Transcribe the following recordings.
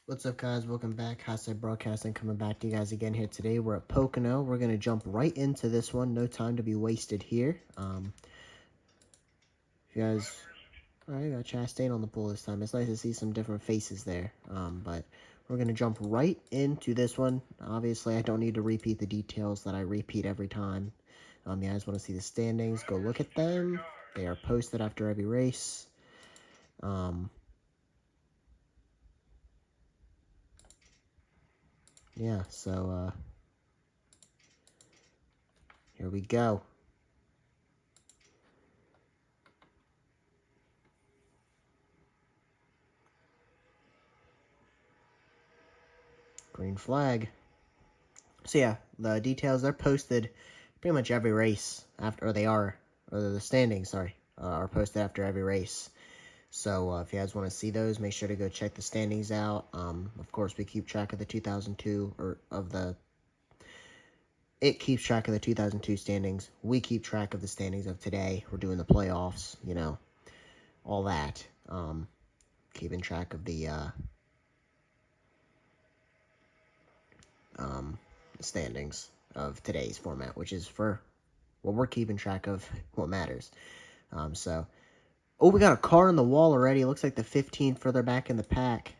What's up, guys? Welcome back. Hashtag Broadcasting coming back to you guys again here today. We're at Pocono. We're going to jump right into this one. No time to be wasted here. You guys... Alright, got Chastain on the pool this time. It's nice to see some different faces there. But we're going to jump right into this one. Obviously, I don't need to repeat the details that I repeat every time. You guys want to see the standings, go look at them. They are posted after every race. Yeah, so, here we go. Green flag. So yeah, the details, they're posted pretty much every race after, or the standings, sorry, are posted after every race. So if you guys want to see those, make sure to go check the standings out. Of course, we keep track of the 2002, it keeps track of the 2002 standings. We keep track of the standings of today. We're doing the playoffs, you know, all that. Keeping track of the standings of today's format, which is for what we're keeping track of, what matters. Oh, we got a car on the wall already. It looks like the 15 further back in the pack.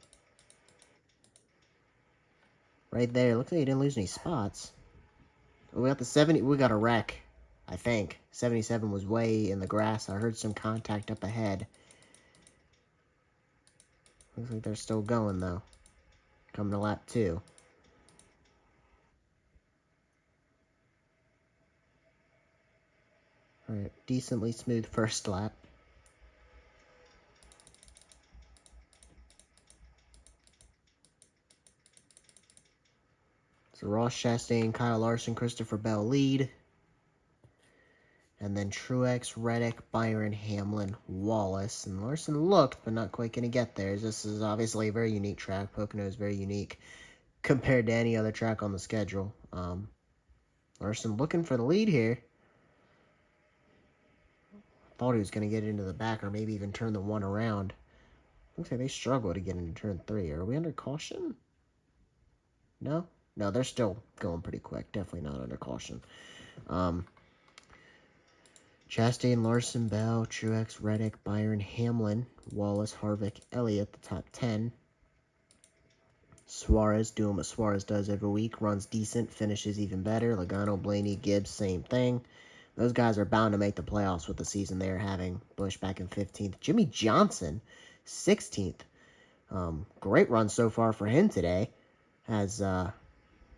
Right there. Looks like he didn't lose any spots. Oh, we got the 70. We got a wreck, I think. 77 was way in the grass. I heard some contact up ahead. Looks like they're still going, though. Coming to lap 2. Alright, decently smooth first lap. So Ross Chastain, Kyle Larson, Christopher Bell lead. And then Truex, Reddick, Byron, Hamlin, Wallace. And Larson looked, but not quite going to get there. This is obviously a very unique track. Pocono is very unique compared to any other track on the schedule. Larson looking for the lead here. Thought he was going to get into the back or maybe even turn the one around. Looks like they struggle to get into turn 3. Are we under caution? No? No, they're still going pretty quick. Definitely not under caution. Chastain, Larson, Bell, Truex, Reddick, Byron, Hamlin, Wallace, Harvick, Elliott, the top 10. Suarez doing what Suarez does every week. Runs decent, finishes even better. Logano, Blaney, Gibbs, same thing. Those guys are bound to make the playoffs with the season they're having. Busch back in 15th. Jimmy Johnson, 16th. Great run so far for him today.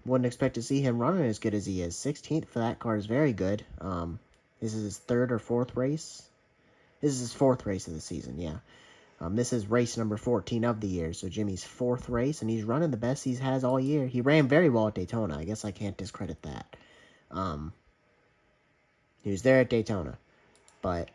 Wouldn't expect to see him running as good as he is. 16th for that car is very good. This is his 3rd or 4th race. This is his 4th race of the season, yeah. This is race number 14 of the year, so Jimmy's 4th race, and he's running the best he has all year. He ran very well at Daytona. I guess I can't discredit that. He was there at Daytona, but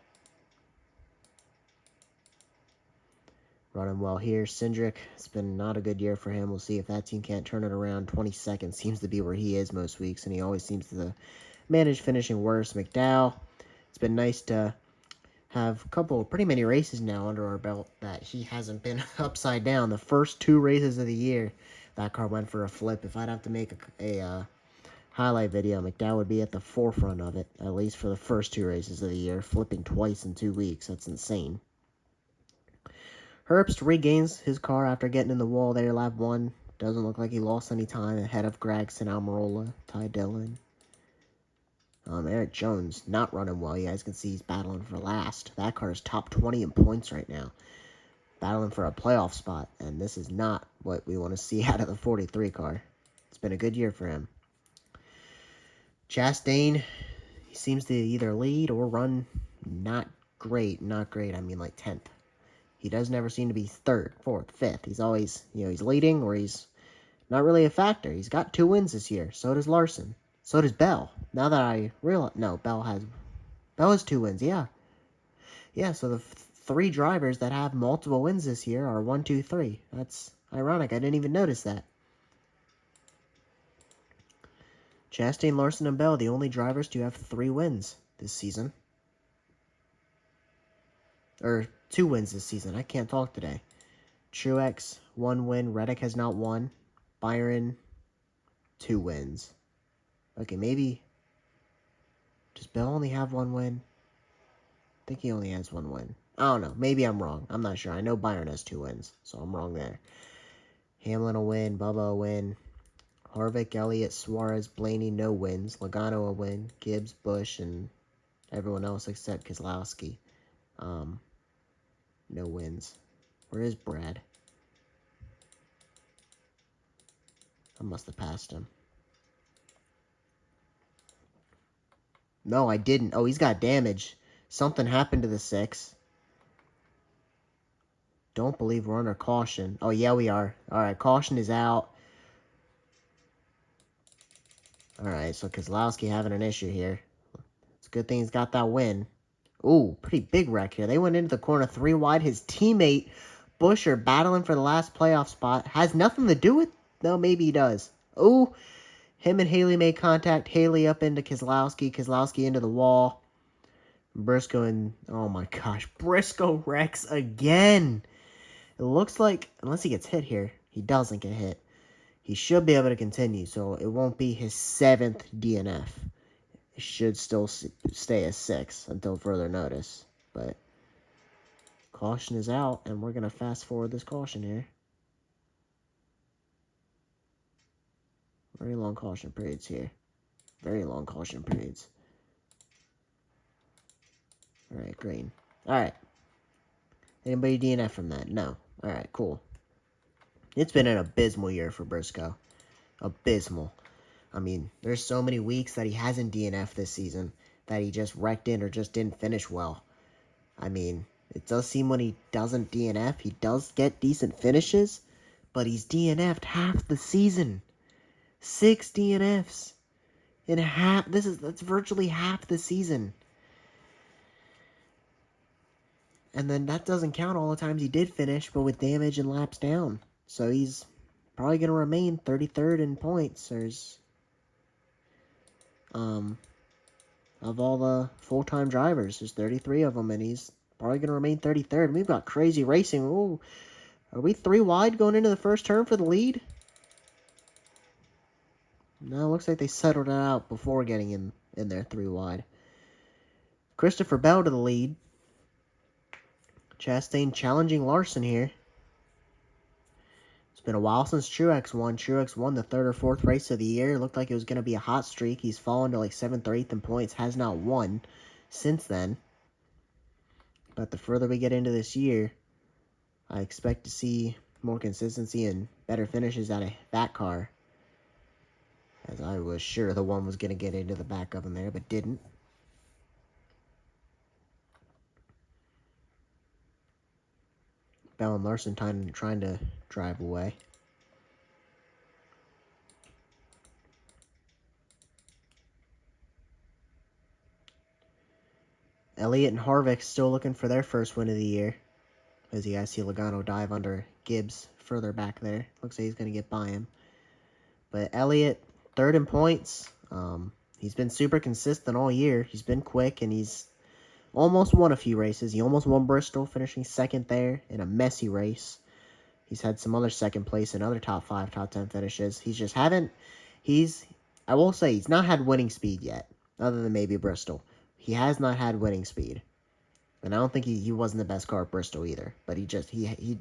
running well here. Cindric, it's been not a good year for him. We'll see if that team can't turn it around. 22nd seems to be where he is most weeks, and he always seems to manage finishing worse. McDowell, it's been nice to have a couple, pretty many races now under our belt that he hasn't been upside down. The first 2 races of the year, that car went for a flip. If I'd have to make a highlight video, McDowell would be at the forefront of it, at least for the first 2 races of the year, flipping twice in 2 weeks. That's insane. Herbst regains his car after getting in the wall there, lap 1. Doesn't look like he lost any time ahead of Gragson, Almirola, Ty Dillon. Eric Jones not running well. You guys can see he's battling for last. That car is top 20 in points right now. Battling for a playoff spot, and this is not what we want to see out of the 43 car. It's been a good year for him. Chastain, he seems to either lead or run not great. Not great, I mean like 10th. He does never seem to be 3rd, 4th, 5th. He's always, he's leading or he's not really a factor. He's got 2 wins this year. So does Larson. So does Bell. Now that I realize, no, Bell has 2 wins, yeah. Yeah, so the 3 drivers that have multiple wins this year are 1, 2, 3. That's ironic. I didn't even notice that. Chastain, Larson, and Bell, the only drivers to have 3 wins this season. Or 2 wins this season. I can't talk today. Truex, 1 win. Reddick has not won. Byron, 2 wins. Okay, maybe... Does Bill only have 1 win? I think he only has 1 win. I don't know. Maybe I'm wrong. I'm not sure. I know Byron has 2 wins, so I'm wrong there. Hamlin will win. Bubba will win. Harvick, Elliott, Suarez, Blaney, no wins. Logano a win. Gibbs, Busch, and everyone else except Keselowski. No wins. Where is Brad? I must have passed him. No, I didn't. Oh, he's got damage. Something happened to the 6. Don't believe we're under caution. Oh, yeah, we are. Alright, caution is out. Alright, so Keselowski having an issue here. It's a good thing he's got that win. Ooh, pretty big wreck here. They went into the corner 3 wide. His teammate, Buscher, battling for the last playoff spot. Has nothing to do with... No, maybe he does. Ooh, him and Haley made contact. Haley up into Keselowski. Keselowski into the wall. Briscoe and... Oh my gosh. Briscoe wrecks again. It looks like... Unless he gets hit here. He doesn't get hit. He should be able to continue. So it won't be his 7th DNF. It should still stay as 6 until further notice. But caution is out, and we're going to fast forward this caution here. Very long caution periods here. Very long caution periods. Alright, green. Alright. Anybody DNF from that? No. Alright, cool. It's been an abysmal year for Briscoe. Abysmal. I mean, there's so many weeks that he hasn't DNF this season that he just wrecked in or just didn't finish well. I mean, it does seem when he doesn't DNF, he does get decent finishes, but he's DNF'd half the season. 6 DNFs in half. That's virtually half the season. And then that doesn't count all the times he did finish, but with damage and laps down. So he's probably going to remain 33rd in points. There's of all the full-time drivers, there's 33 of them, and he's probably going to remain 33rd. We've got crazy racing. Ooh, are we 3 wide going into the first turn for the lead? No, it looks like they settled it out before getting in there 3 wide. Christopher Bell to the lead. Chastain challenging Larson here. It's been a while since Truex won. Truex won the 3rd or 4th race of the year. It looked like it was going to be a hot streak. He's fallen to like 7th or 8th in points. Has not won since then. But the further we get into this year, I expect to see more consistency and better finishes out of that car. As I was sure the one was going to get into the back of him there, but didn't. Bell and Larson trying to drive away. Elliott and Harvick still looking for their first win of the year. As you guys see Logano dive under Gibbs further back there. Looks like he's going to get by him. But Elliott, 3rd in points. He's been super consistent all year. He's been quick, and he's almost won a few races. He almost won Bristol, finishing 2nd there in a messy race. He's had some other 2nd place and other top 5, top 10 finishes. He's just haven't... I will say, he's not had winning speed yet, other than maybe Bristol. He has not had winning speed. And I don't think he wasn't the best car at Bristol either. But he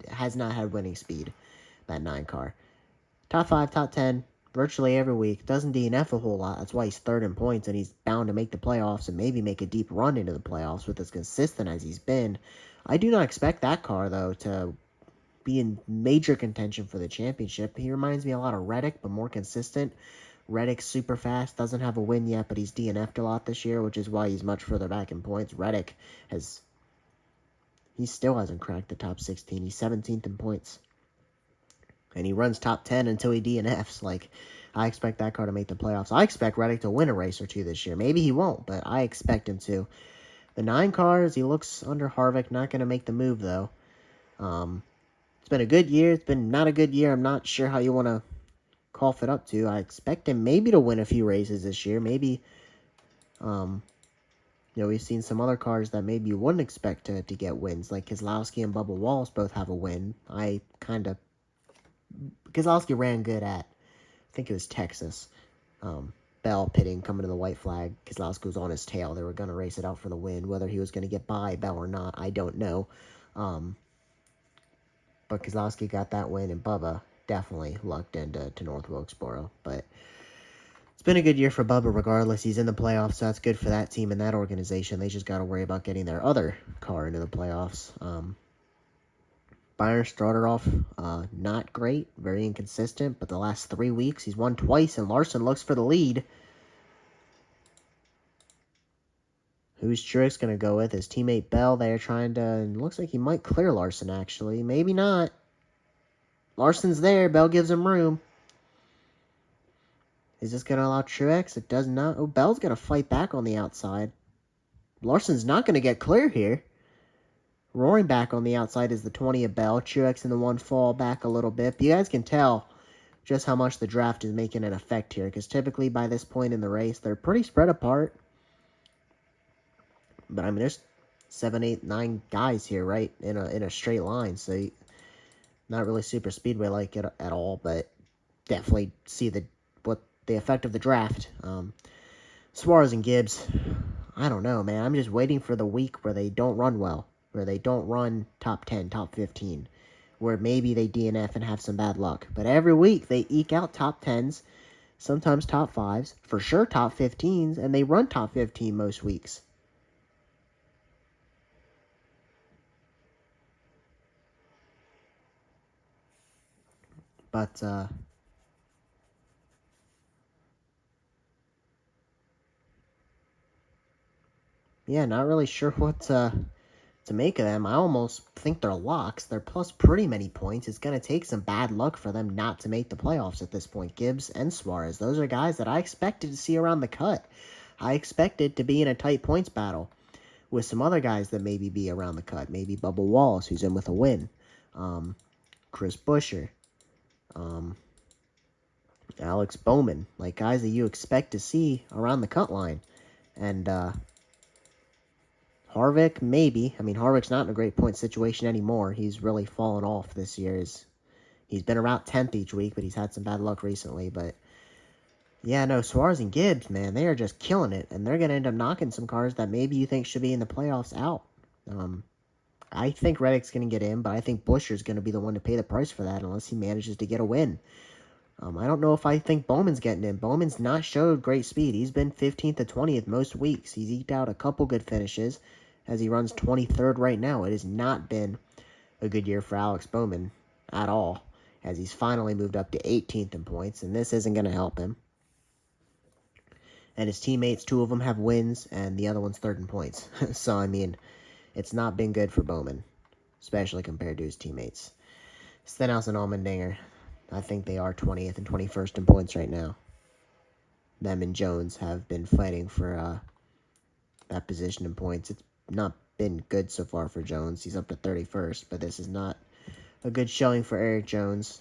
has not had winning speed, that 9 car. Top 5, top 10, virtually every week. Doesn't DNF a whole lot. That's why he's 3rd in points, and he's bound to make the playoffs and maybe make a deep run into the playoffs with as consistent as he's been. I do not expect that car, though, to be in major contention for the championship. He reminds me a lot of Reddick, but more consistent. Reddick's super fast, doesn't have a win yet, but he's DNF'd a lot this year, which is why he's much further back in points. Reddick he still hasn't cracked the top 16. He's 17th in points. And he runs top 10 until he DNFs. Like, I expect that car to make the playoffs. I expect Reddick to win a race or 2 this year. Maybe he won't, but I expect him to. The 9 cars, he looks under Harvick. Not going to make the move, though. It's been a good year. It's been not a good year. I'm not sure how you want to cough it up to. I expect him maybe to win a few races this year. Maybe, we've seen some other cars that maybe you wouldn't expect to get wins. Like Keselowski and Bubba Wallace both have a win. I kind of Keselowski ran good at, I think it was Texas. Bell pitting, coming to the white flag. Keselowski was on his tail. They were going to race it out for the win. Whether he was going to get by Bell or not, I don't know. But Keselowski got that win, and Bubba definitely lucked into North Wilkesboro. But it's been a good year for Bubba regardless. He's in the playoffs, so that's good for that team and that organization. They just got to worry about getting their other car into the playoffs. Byron started off not great, very inconsistent, but the last 3 weeks he's won twice, and Larson looks for the lead. Who's Truex going to go with? His teammate Bell. They're trying to... Looks like he might clear Larson, actually. Maybe not. Larson's there. Bell gives him room. Is this going to allow Truex? It does not. Oh, Bell's going to fight back on the outside. Larson's not going to get clear here. Roaring back on the outside is the 20 of Bell. Truex in the one fall back a little bit. But you guys can tell just how much the draft is making an effect here, because typically by this point in the race, they're pretty spread apart. But I mean, there's 7, 8, 9 guys here, right, in a straight line. So not really super speedway like it at all, but definitely see the effect of the draft. Suarez and Gibbs, I don't know, man. I'm just waiting for the week where they don't run well, where they don't run top 10, top 15, where maybe they DNF and have some bad luck. But every week they eke out top 10s, sometimes top 5s, for sure top 15s, and they run top 15 most weeks. But, yeah, not really sure what to make of them. I almost think they're locks. They're plus pretty many points. It's going to take some bad luck for them not to make the playoffs at this point. Gibbs and Suarez, those are guys that I expected to see around the cut. I expected to be in a tight points battle with some other guys that maybe be around the cut. Maybe Bubba Wallace, who's in with a win. Chris Buescher. Alex Bowman. Like guys that you expect to see around the cut line. And, Harvick, maybe. I mean, Harvick's not in a great point situation anymore. He's really fallen off this year. He's been around 10th each week, but he's had some bad luck recently. But, yeah, no, Suarez and Gibbs, man, they are just killing it. And they're going to end up knocking some cars that maybe you think should be in the playoffs out. I think Reddick's going to get in, but I think Buescher's going to be the one to pay the price for that unless he manages to get a win. I don't know if I think Bowman's getting in. Bowman's not showed great speed. He's been 15th to 20th most weeks. He's eked out a couple good finishes as he runs 23rd right now. It has not been a good year for Alex Bowman at all, as he's finally moved up to 18th in points, and this isn't going to help him. And his teammates, 2 of them have wins, and the other one's 3rd in points. So, I mean, it's not been good for Bowman, especially compared to his teammates. Stenhouse and Allmendinger, I think they are 20th and 21st in points right now. Them and Jones have been fighting for that position in points. It's not been good so far for Jones. He's up to 31st, but this is not a good showing for Eric Jones.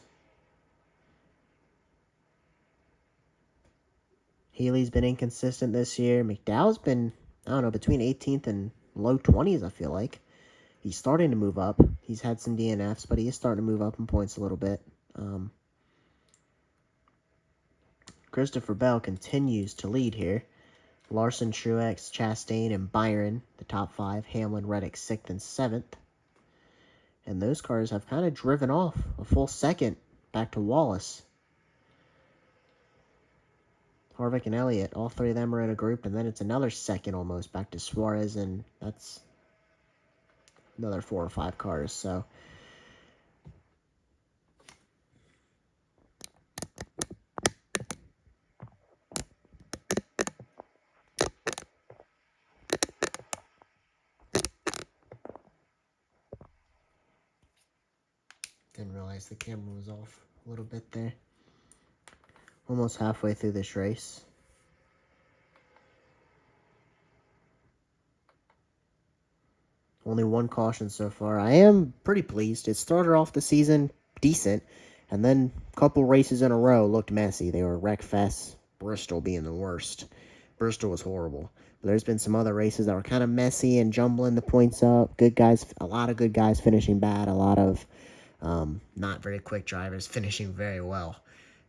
Healy's been inconsistent this year. McDowell's been, I don't know, between 18th and low 20s, I feel like. He's starting to move up. He's had some DNFs, but he is starting to move up in points a little bit. Christopher Bell continues to lead here. Larson, Truex, Chastain, and Byron, the top 5. Hamlin, Reddick, 6th and 7th. And those cars have kind of driven off a full second back to Wallace. Harvick and Elliott, all 3 of them are in a group, and then it's another second almost back to Suarez, and that's another 4 or 5 cars, so... Didn't realize the camera was off a little bit there. Almost halfway through this race. Only 1 caution so far. I am pretty pleased. It started off the season decent, and then a couple races in a row looked messy. They were wreck fests, Bristol being the worst. Bristol was horrible. But there's been some other races that were kind of messy and jumbling the points up. Good guys, a lot of good guys finishing bad, a lot of Not very quick drivers, finishing very well.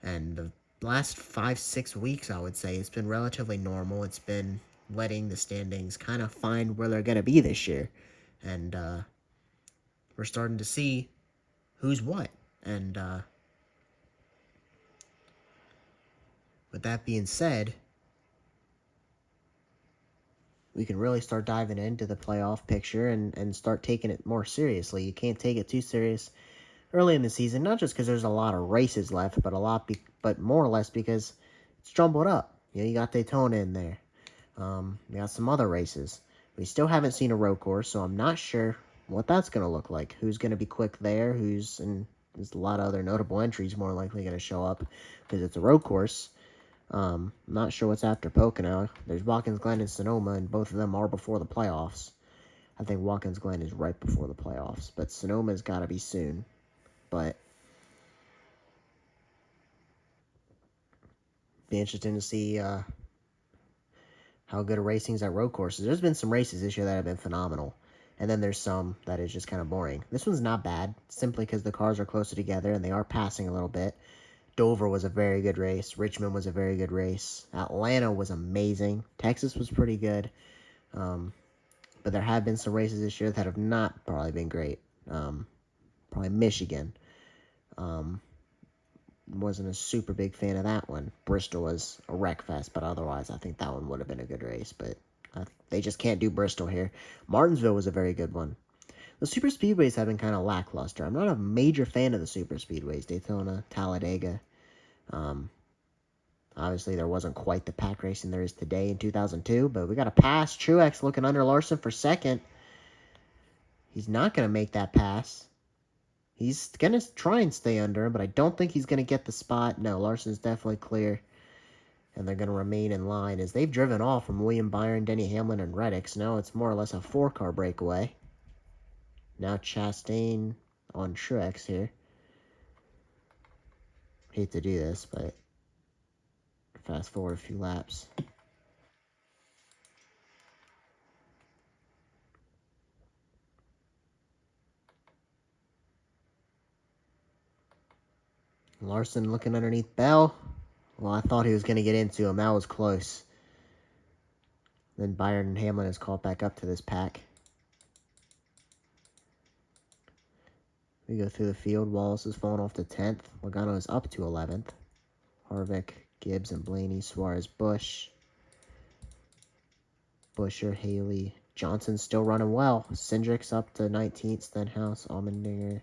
And the last 5-6 weeks, I would say, it's been relatively normal. It's been letting the standings kind of find where they're going to be this year. And we're starting to see who's what. And with that being said, we can really start diving into the playoff picture and start taking it more seriously. You can't take it too serious early in the season, not just because there's a lot of races left, but more or less because it's jumbled up. You got Daytona in there. We got some other races. We still haven't seen a road course, so I'm not sure what that's going to look like. Who's going to be quick there? There's a lot of other notable entries more likely going to show up because it's a road course. I'm not sure what's after Pocono. There's Watkins Glen and Sonoma, and both of them are before the playoffs. I think Watkins Glen is right before the playoffs, but Sonoma's got to be soon. But be interesting to see how good a racing's at road courses. There's been some races this year that have been phenomenal, and then there's some that is just kind of boring. This one's not bad, simply because the cars are closer together and they are passing a little bit. Dover was a very good race. Richmond was a very good race. Atlanta was amazing. Texas was pretty good. But there have been some races this year that have not probably been great. Probably Michigan. Wasn't a super big fan of that one. Bristol was a wreck fest, but otherwise I think that one would have been a good race. But they just can't do Bristol here. Martinsville was a very good one. The super speedways have been kind of lackluster. I'm not a major fan of the super speedways. Daytona, Talladega. Obviously, there wasn't quite the pack racing there is today in 2002, but we got a pass. Truex looking under Larson for second. He's not going to make that pass. He's going to try and stay under him, but I don't think he's going to get the spot. No, Larson's definitely clear, and they're going to remain in line as they've driven off from William Byron, Denny Hamlin, and Reddick. So now it's more or less a 4-car breakaway. Now Chastain on Truex here. Hate to do this, but fast forward a few laps. Larson looking underneath Bell. Well, I thought he was going to get into him. That was close. Then Byron and Hamlin is caught back up to this pack. We go through the field. Wallace is falling off to 10th. Logano is up to 11th. Harvick, Gibbs, and Blaney. Suarez, Busch. Busher, Haley. Johnson's still running well. Cindric's up to 19th. Stenhouse, Allmendinger.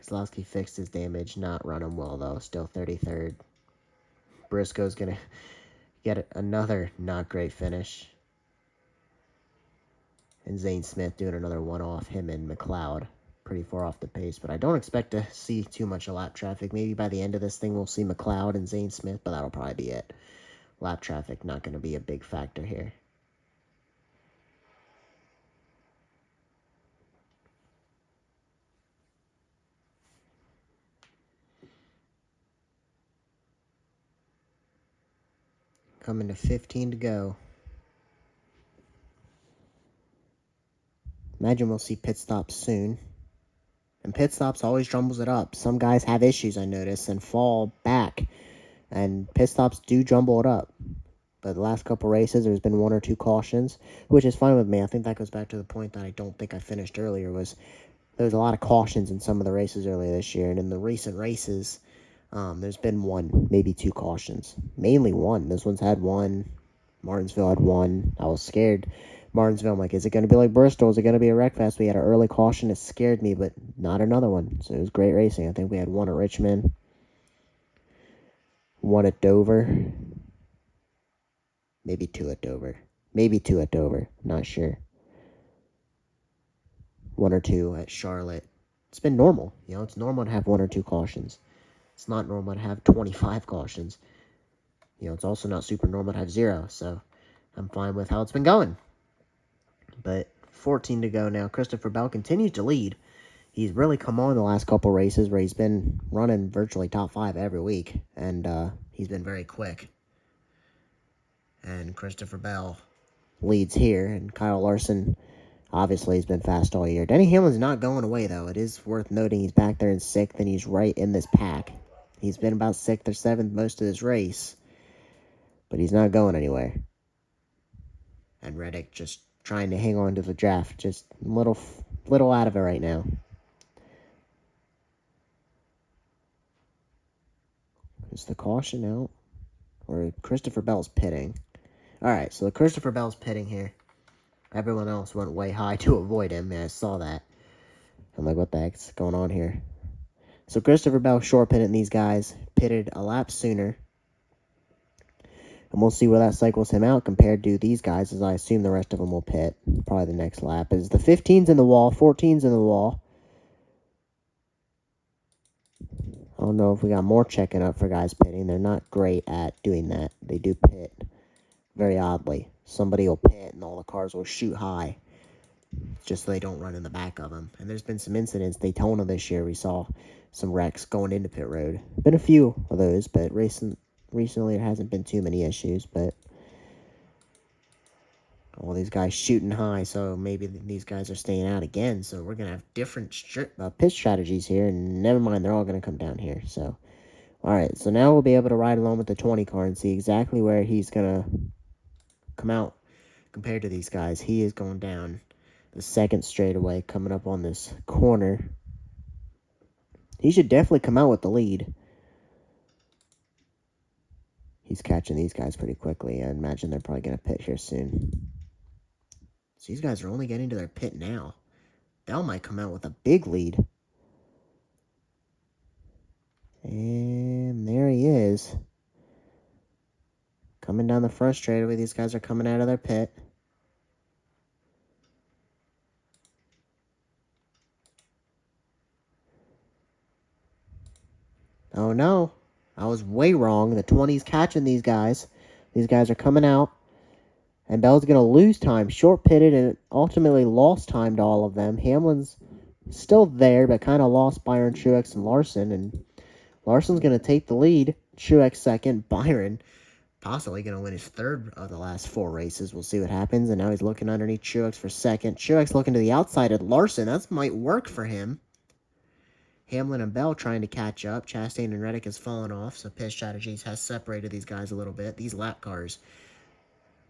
Keselowski fixed his damage. Not running well, though. Still 33rd. Briscoe's going to get another not great finish. And Zane Smith doing another one-off, him and McLeod. Pretty far off the pace, but I don't expect to see too much of lap traffic. Maybe by the end of this thing, we'll see McLeod and Zane Smith, but that'll probably be it. Lap traffic not going to be a big factor here. Coming to 15 to go. Imagine we'll see pit stops soon. And pit stops always jumbles it up. Some guys have issues, I notice, and fall back. And pit stops do jumble it up. But the last couple races, there's been 1 or 2 cautions, which is fine with me. I think that goes back to the point that I don't think I finished earlier, was there was a lot of cautions in some of the races earlier this year. And in the recent races, there's been 1, maybe 2 cautions. Mainly 1. This one's had 1. Martinsville had 1. I was scared. Martinsville, I'm like, is it going to be like Bristol? Is it going to be a wreck fest? We had an early caution. It scared me, but not another one. So it was great racing. I think we had 1 at Richmond. 1 at Dover. Maybe 2 at Dover. Maybe 2 at Dover. Not sure. 1 or 2 at Charlotte. It's been normal. It's normal to have 1 or 2 cautions. It's not normal to have 25 cautions. It's also not super normal to have 0. So I'm fine with how it's been going. But 14 to go now. Christopher Bell continues to lead. He's really come on the last couple races where he's been running virtually top 5 every week. And he's been very quick. And Christopher Bell leads here. And Kyle Larson Obviously, he's been fast all year. Denny Hamlin's not going away, though. It is worth noting he's back there in 6th, and he's right in this pack. He's been about 6th or 7th most of this race, but he's not going anywhere. And Reddick just trying to hang on to the draft, just little out of it right now. Is the caution out? Or Christopher Bell's pitting? Alright, so Christopher Bell's pitting here. Everyone else went way high to avoid him. Yeah, I saw that. I'm like, what the heck's going on here? So Christopher Bell short pitting these guys. Pitted a lap sooner. And we'll see where that cycles him out compared to these guys, as I assume the rest of them will pit. Probably the next lap. As the 15's in the wall, 14's in the wall. I don't know if we got more checking up for guys pitting. They're not great at doing that. They do pit very oddly. Somebody will pit and all the cars will shoot high, just so they don't run in the back of them. And there's been some incidents. Daytona this year, we saw some wrecks going into pit road. Been a few of those, but recently there hasn't been too many issues. But all these guys shooting high, so maybe these guys are staying out again. So we're going to have different pit strategies here, and never mind, they're all going to come down here. So, all right, so now we'll be able to ride along with the 20 car and see exactly where he's going to come out compared to these guys. He is going down the second straightaway, coming up on this corner. He should definitely come out with the lead. He's catching these guys pretty quickly. I imagine they're probably going to pit here soon. So these guys are only getting to their pit now. Bell might come out with a big lead. And there he is. Coming down the front straightaway. These guys are coming out of their pit. Oh no. I was way wrong. The 20's catching these guys. These guys are coming out. And Bell's going to lose time. Short pitted and ultimately lost time to all of them. Hamlin's still there, but kind of lost Byron, Truex, and Larson. And Larson's going to take the lead. Truex second. Byron possibly going to win his third of the last 4 races. We'll see what happens. And now he's looking underneath Truex for second. Truex looking to the outside of Larson. That might work for him. Hamlin and Bell trying to catch up. Chastain and Reddick has fallen off, so pit strategies has separated these guys a little bit. These lap cars,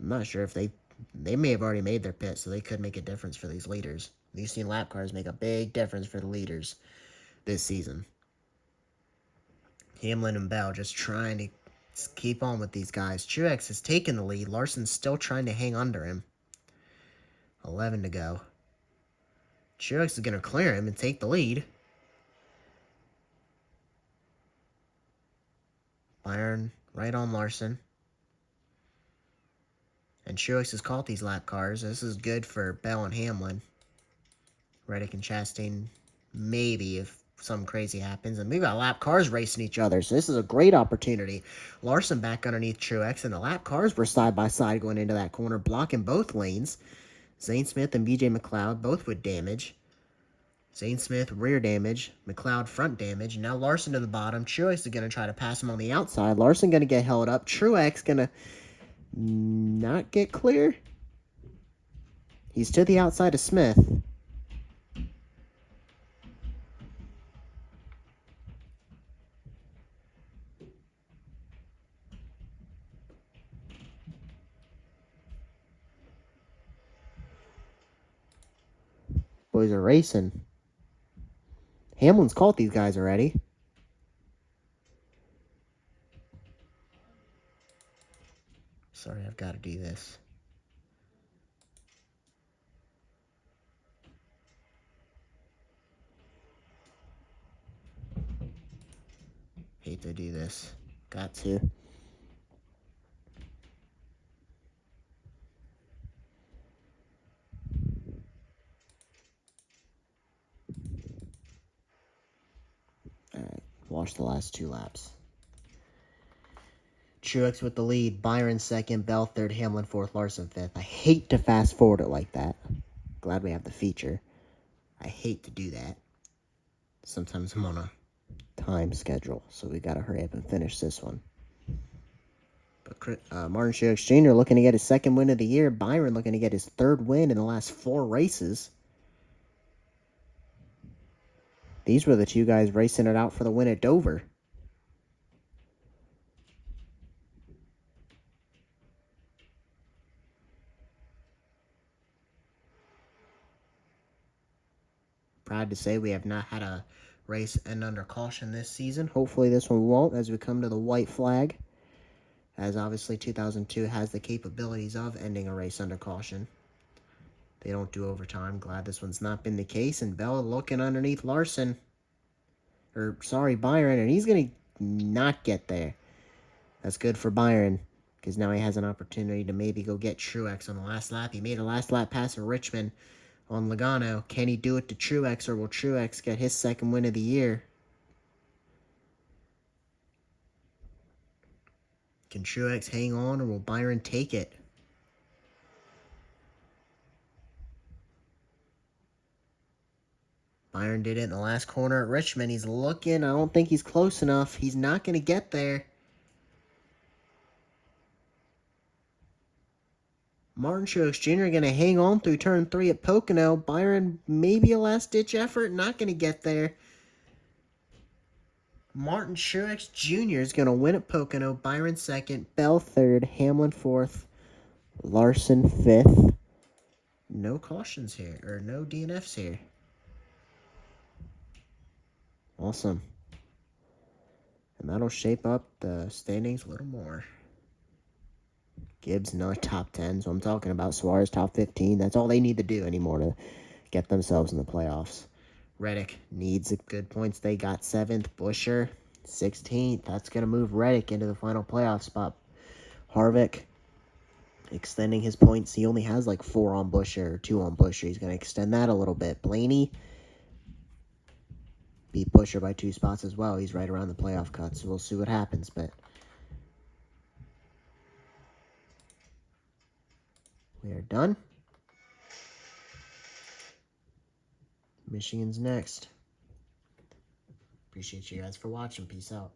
I'm not sure if they may have already made their pit, so they could make a difference for these leaders. We've seen lap cars make a big difference for the leaders this season. Hamlin and Bell just trying to keep on with these guys. Truex has taken the lead. Larson's still trying to hang under him. 11 to go. Truex is going to clear him and take the lead. Byron right on Larson. And Truex has caught these lap cars. This is good for Bell and Hamlin. Reddick and Chastain, maybe if something crazy happens. And we've got lap cars racing each other, so this is a great opportunity. Larson back underneath Truex, and the lap cars were side by side going into that corner, blocking both lanes. Zane Smith and BJ McLeod both with damage. Zane Smith, rear damage. McLeod, front damage. Now Larson to the bottom. Truex is going to try to pass him on the outside. Larson going to get held up. Truex going to not get clear. He's to the outside of Smith. Boys are racing. Hamlin's caught these guys already. Sorry, I've got to do this. Hate to do this. Got to. Alright, watch the last 2 laps. Truex with the lead, Byron second, Bell third, Hamlin fourth, Larson fifth. I hate to fast forward it like that. Glad we have the feature. I hate to do that. Sometimes I'm on a time schedule, so we gotta hurry up and finish this one. Martin Truex Jr. looking to get his second win of the year. Byron looking to get his third win in the last 4 races. These were the two guys racing it out for the win at Dover. Proud to say we have not had a race end under caution this season. Hopefully this one won't as we come to the white flag, as obviously 2002 has the capabilities of ending a race under caution. They don't do overtime. Glad this one's not been the case. And Bell looking underneath Larson. Byron, and he's going to not get there. That's good for Byron, because now he has an opportunity to maybe go get Truex on the last lap. He made a last lap pass at Richmond on Logano. Can he do it to Truex, or will Truex get his second win of the year? Can Truex hang on, or will Byron take it? Byron did it in the last corner at Richmond. He's looking. I don't think he's close enough. He's not going to get there. Martin Truex Jr. going to hang on through turn 3 at Pocono. Byron, maybe a last-ditch effort. Not going to get there. Martin Truex Jr. is going to win at Pocono. Byron second. Bell third. Hamlin fourth. Larson fifth. No cautions here, or no DNFs here. Awesome. And that'll shape up the standings a little more. Gibbs not top 10, so I'm talking about Suarez top 15. That's all they need to do anymore to get themselves in the playoffs. Reddick needs good points. They got 7th. Buescher 16th. That's going to move Reddick into the final playoff spot. Harvick extending his points. He only has like 4 on Buescher or 2 on Buescher. He's going to extend that a little bit. Blaney beat Buescher by 2 spots as well. He's right around the playoff cut, so we'll see what happens. But we are done. Michigan's next. Appreciate you guys for watching. Peace out.